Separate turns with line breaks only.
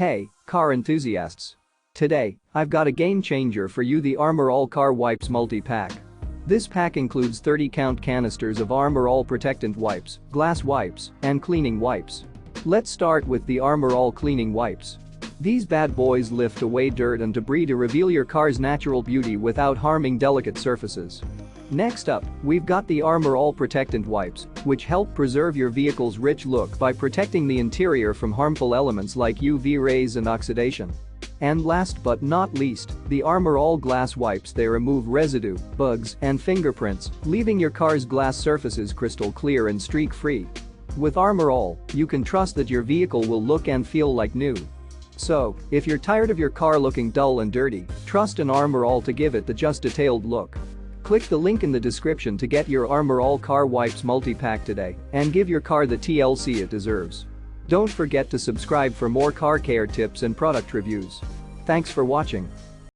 Hey, car enthusiasts! Today, I've got a game changer for you, the Armor All Car Wipes Multi-Pack. This pack includes 30-count canisters of Armor All Protectant wipes, glass wipes, and cleaning wipes. Let's start with the Armor All Cleaning Wipes. These bad boys lift away dirt and debris to reveal your car's natural beauty without harming delicate surfaces. Next up, we've got the Armor All Protectant wipes, which help preserve your vehicle's rich look by protecting the interior from harmful elements like UV rays and oxidation. And last but not least, the Armor All Glass wipes. They remove residue, bugs, and fingerprints, leaving your car's glass surfaces crystal clear and streak-free. With Armor All, you can trust that your vehicle will look and feel like new. So, if you're tired of your car looking dull and dirty, trust an Armor All to give it the just detailed look. Click the link in the description to get your Armor All Car Wipes multi-pack today and give your car the TLC it deserves. Don't forget to subscribe for more car care tips and product reviews. Thanks for watching.